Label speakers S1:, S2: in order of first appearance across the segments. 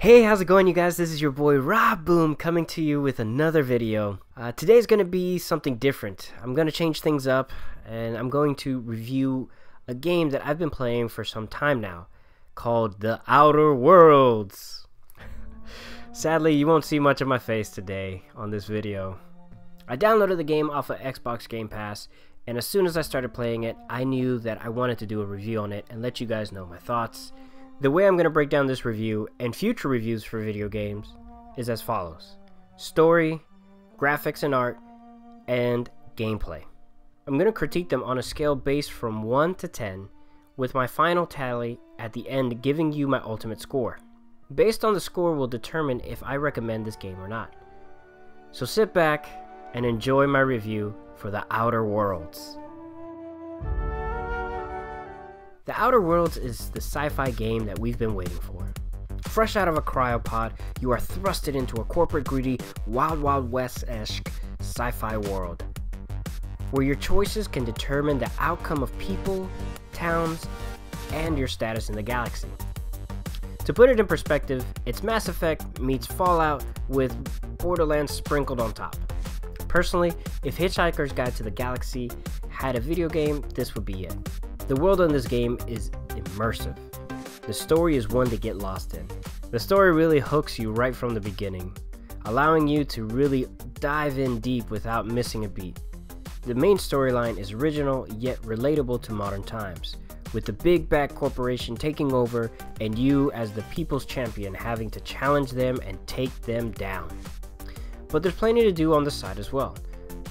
S1: Hey, how's it going, you guys? This is your boy RaaaBoom coming to you with another video. Today's going to be something different. I'm going to change things up and I'm going to review a game that I've been playing for some time now called The Outer Worlds. Sadly, you won't see much of my face today on this video. I downloaded the game off of Xbox Game Pass, and as soon as I started playing it, I knew that I wanted to do a review on it and let you guys know my thoughts. The way I'm going to break down this review and future reviews for video games is as follows: story, graphics and art, and gameplay. I'm going to critique them on a scale based from 1 to 10, with my final tally at the end giving you my ultimate score. Based on the score will determine if I recommend this game or not. So sit back and enjoy my review for The Outer Worlds. The Outer Worlds is the sci-fi game that we've been waiting for. Fresh out of a cryopod, you are thrusted into a corporate greedy, Wild Wild West-esque sci-fi world, where your choices can determine the outcome of people, towns, and your status in the galaxy. To put it in perspective, it's Mass Effect meets Fallout with Borderlands sprinkled on top. Personally, if Hitchhiker's Guide to the Galaxy had a video game, this would be it. The world in this game is immersive. The story is one to get lost in. The story really hooks you right from the beginning, allowing you to really dive in deep without missing a beat. The main storyline is original yet relatable to modern times, with the big bad corporation taking over and you as the people's champion having to challenge them and take them down. But there's plenty to do on the side as well.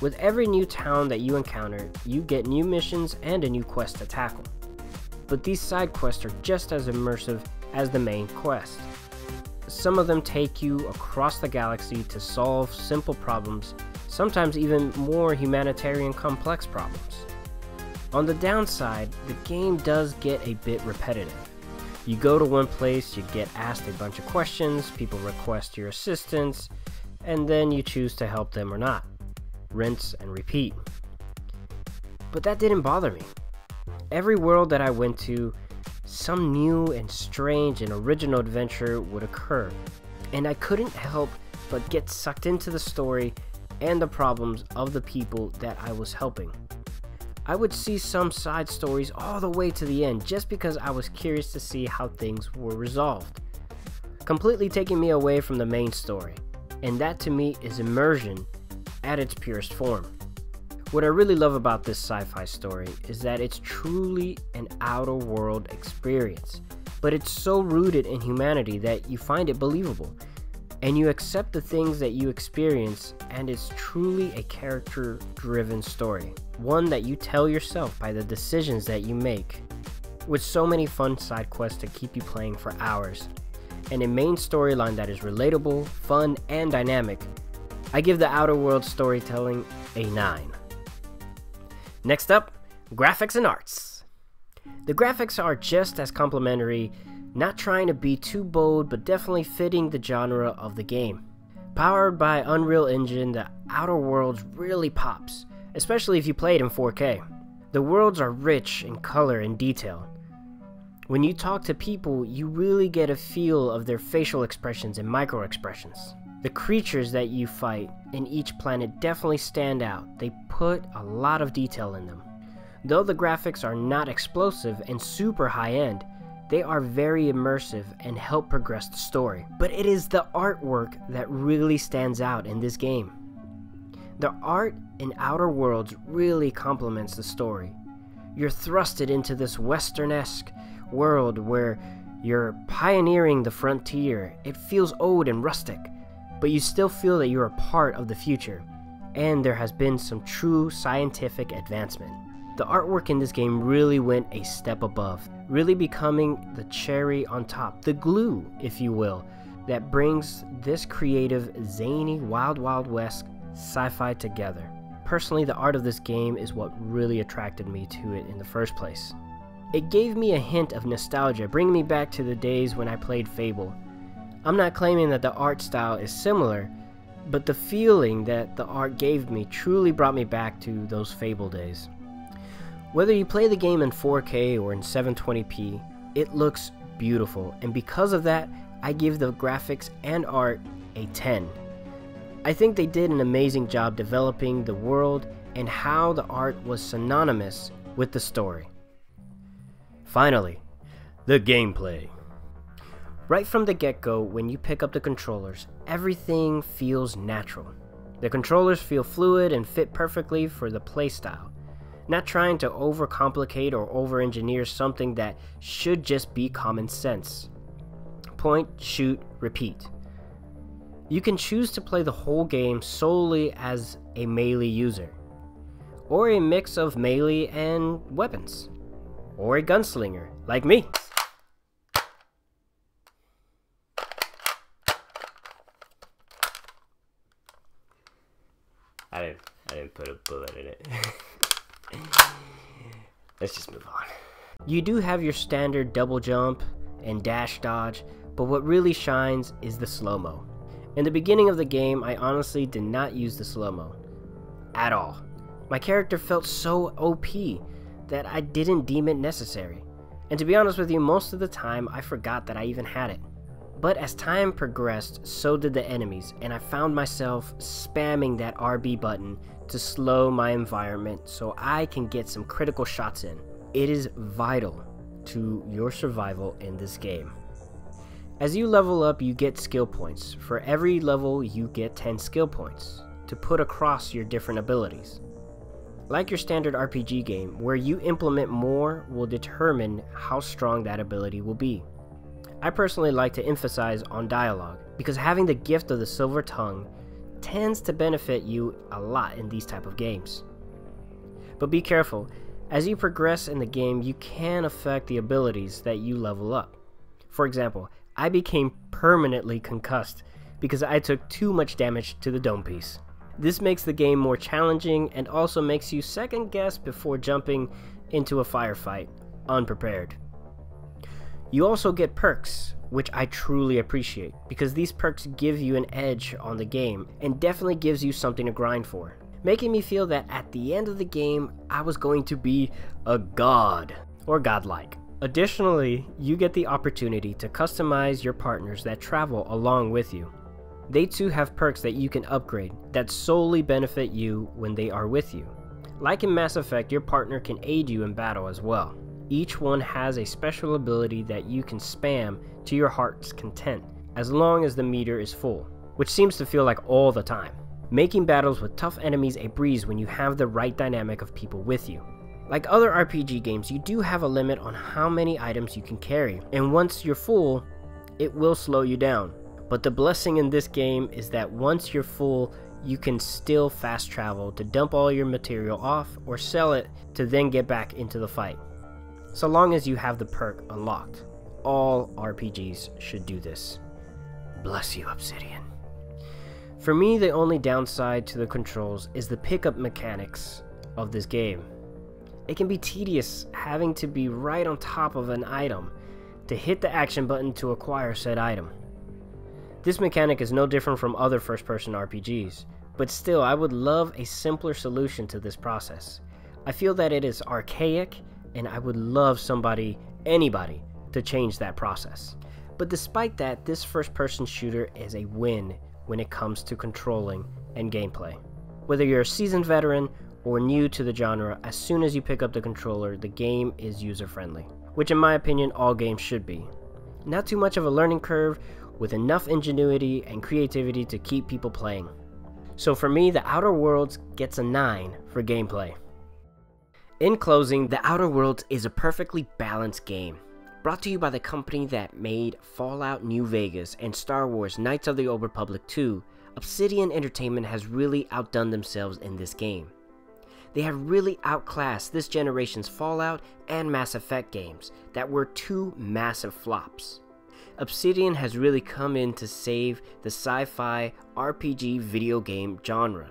S1: With every new town that you encounter, you get new missions and a new quest to tackle. But these side quests are just as immersive as the main quest. Some of them take you across the galaxy to solve simple problems, sometimes even more humanitarian complex problems. On the downside, the game does get a bit repetitive. You go to one place, you get asked a bunch of questions, people request your assistance, and then you choose to help them or not. Rinse and repeat. But that didn't bother me. Every world that I went to, some new and strange and original adventure would occur, and I couldn't help but get sucked into the story and the problems of the people that I was helping. I would see some side stories all the way to the end just because I was curious to see how things were resolved, completely taking me away from the main story, and that to me is immersion at its purest form. What I really love about this sci-fi story is that it's truly an outer world experience, but it's so rooted in humanity that you find it believable, and you accept the things that you experience, and it's truly a character-driven story, one that you tell yourself by the decisions that you make, with so many fun side quests to keep you playing for hours, and a main storyline that is relatable, fun, and dynamic. I give the Outer Worlds storytelling a 9. Next up, graphics and arts. The graphics are just as complimentary, not trying to be too bold but definitely fitting the genre of the game. Powered by Unreal Engine, the Outer Worlds really pops, especially if you play it in 4K. The worlds are rich in color and detail. When you talk to people, you really get a feel of their facial expressions and micro expressions. The creatures that you fight in each planet definitely stand out. They put a lot of detail in them. Though the graphics are not explosive and super high-end, they are very immersive and help progress the story. But it is the artwork that really stands out in this game. The art in Outer Worlds really complements the story. You're thrusted into this Western-esque world where you're pioneering the frontier. It feels old and rustic, but you still feel that you're a part of the future, and there has been some true scientific advancement. The artwork in this game really went a step above, really becoming the cherry on top, the glue, if you will, that brings this creative, zany, Wild Wild West sci-fi together. Personally, the art of this game is what really attracted me to it in the first place. It gave me a hint of nostalgia, bringing me back to the days when I played Fable. I'm not claiming that the art style is similar, but the feeling that the art gave me truly brought me back to those Fable days. Whether you play the game in 4K or in 720p, it looks beautiful, and because of that, I give the graphics and art a 10. I think they did an amazing job developing the world and how the art was synonymous with the story. Finally, the gameplay. Right from the get-go, when you pick up the controllers, everything feels natural. The controllers feel fluid and fit perfectly for the playstyle, not trying to overcomplicate or over-engineer something that should just be common sense. Point, shoot, repeat. You can choose to play the whole game solely as a melee user, or a mix of melee and weapons, or a gunslinger like me. I didn't put a bullet in it. Let's just move on. You do have your standard double jump and dash dodge, but what really shines is the slow-mo. In the beginning of the game, I honestly did not use the slow-mo at all. My character felt so OP that I didn't deem it necessary. And to be honest with you, most of the time I forgot that I even had it. But as time progressed, so did the enemies, and I found myself spamming that RB button to slow my environment so I can get some critical shots in. It is vital to your survival in this game. As you level up, you get skill points. For every level, you get 10 skill points to put across your different abilities. Like your standard RPG game, where you implement more will determine how strong that ability will be. I personally like to emphasize on dialogue, because having the gift of the silver tongue tends to benefit you a lot in these type of games. But be careful, as you progress in the game, you can affect the abilities that you level up. For example, I became permanently concussed because I took too much damage to the dome piece. This makes the game more challenging and also makes you second guess before jumping into a firefight unprepared. You also get perks, which I truly appreciate, because these perks give you an edge on the game and definitely gives you something to grind for, making me feel that at the end of the game, I was going to be a god, or godlike. Additionally, you get the opportunity to customize your partners that travel along with you. They too have perks that you can upgrade that solely benefit you when they are with you. Like in Mass Effect, your partner can aid you in battle as well. Each one has a special ability that you can spam to your heart's content, as long as the meter is full, which seems to feel like all the time, making battles with tough enemies a breeze when you have the right dynamic of people with you. Like other RPG games, you do have a limit on how many items you can carry, and once you're full, it will slow you down. But the blessing in this game is that once you're full, you can still fast travel to dump all your material off or sell it to then get back into the fight. So long as you have the perk unlocked. All RPGs should do this. Bless you, Obsidian. For me, the only downside to the controls is the pickup mechanics of this game. It can be tedious having to be right on top of an item to hit the action button to acquire said item. This mechanic is no different from other first-person RPGs, but still I would love a simpler solution to this process. I feel that it is archaic, and I would love anybody, to change that process. But despite that, this first-person shooter is a win when it comes to controlling and gameplay. Whether you're a seasoned veteran or new to the genre, as soon as you pick up the controller, the game is user-friendly, which in my opinion all games should be. Not too much of a learning curve, with enough ingenuity and creativity to keep people playing. So for me, The Outer Worlds gets a 9 for gameplay. In closing, The Outer Worlds is a perfectly balanced game, brought to you by the company that made Fallout New Vegas and Star Wars Knights of the Old Republic 2. Obsidian Entertainment has really outdone themselves in this game. They have really outclassed this generation's Fallout and Mass Effect games that were two massive flops. Obsidian has really come in to save the sci-fi RPG video game genre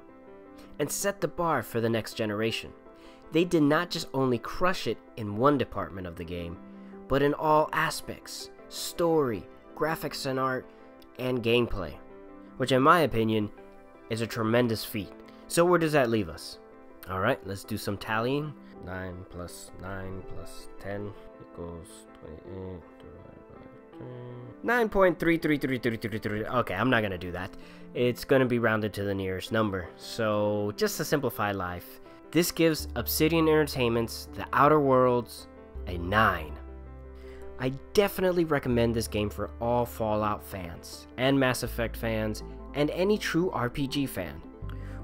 S1: and set the bar for the next generation. They did not just only crush it in one department of the game, but in all aspects: story, graphics and art, and gameplay, which in my opinion is a tremendous feat. So where does that leave us? Alright, let's do some tallying. 9 plus 9 plus 10 equals 28 divided by 9.33333. Okay, I'm not gonna do that. It's gonna be rounded to the nearest number. So, just to simplify life, this gives Obsidian Entertainment's The Outer Worlds a 9. I definitely recommend this game for all Fallout fans, and Mass Effect fans, and any true RPG fan.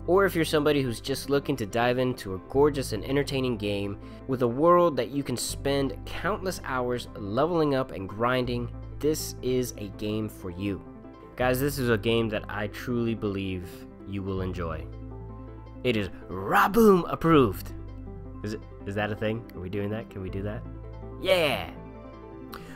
S1: Or if you're somebody who's just looking to dive into a gorgeous and entertaining game with a world that you can spend countless hours leveling up and grinding, this is a game for you. Guys, this is a game that I truly believe you will enjoy. It is RaaaBoom approved. Is that a thing? Are we doing that? Can we do that? Yeah!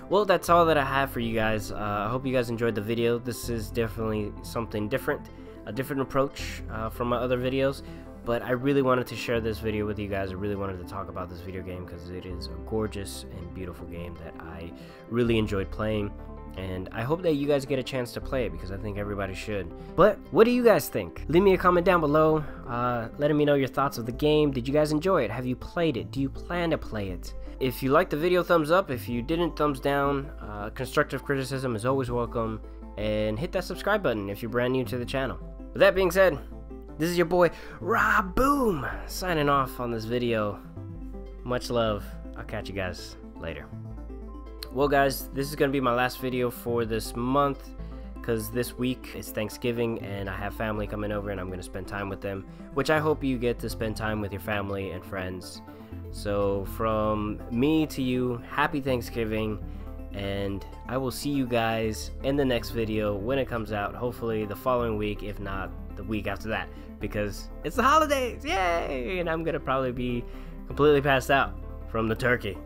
S1: Well, that's all that I have for you guys. I hope you guys enjoyed the video. This is definitely something different, a different approach from my other videos, but I really wanted to share this video with you guys. I really wanted to talk about this video game because it is a gorgeous and beautiful game that I really enjoyed playing, and I hope that you guys get a chance to play it because I think everybody should. But what do you guys think? Leave me a comment down below, letting me know your thoughts of the game. Did you guys enjoy it? Have you played it? Do you plan to play it? If you liked the video, thumbs up. If you didn't, thumbs down. Constructive criticism is always welcome. And hit that subscribe button if you're brand new to the channel. With that being said, this is your boy RaaaBoom signing off on this video. Much love. I'll catch you guys later. Well guys, this is going to be my last video for this month because this week is Thanksgiving and I have family coming over and I'm going to spend time with them, which I hope you get to spend time with your family and friends. So from me to you, happy Thanksgiving, and I will see you guys in the next video when it comes out, hopefully the following week, if not the week after that, because it's the holidays, yay, and I'm gonna probably be completely passed out from the turkey.